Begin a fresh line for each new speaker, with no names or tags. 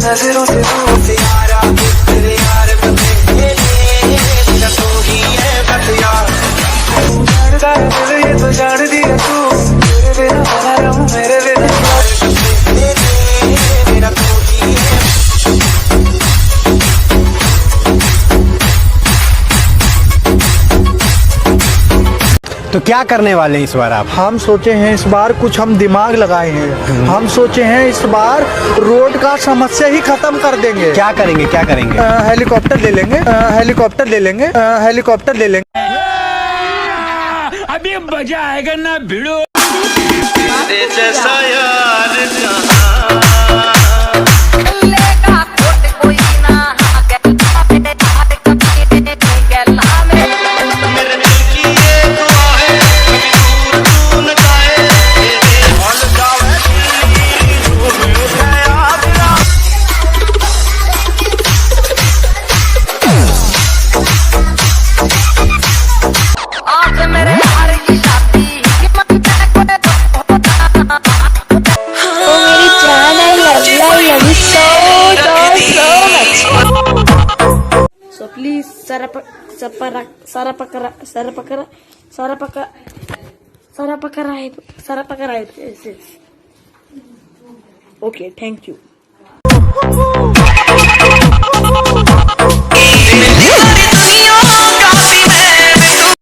नजरों से दूर प्यारा तेरे यार बने तेरा तो ही है बस यार जानता है मुझे ये तो जान दिया तू मेरे बिना बना रहूं मेरे बिना तेरा तो ही है।
तो क्या करने वाले हैं इस बार आप?
हम सोचे हैं इस बार कुछ हम दिमाग लगाए हैं। हम सोचे हैं इस बार रोड का समस्या ही खत्म कर देंगे।
क्या करेंगे, क्या करेंगे?
हेलीकॉप्टर ले लेंगे, हेलीकॉप्टर ले लेंगे, हेलीकॉप्टर ले लेंगे।
अभी मजा आएगा ना भिड़ो।
जैसा यार
So please sarapakara. Okay, thank you.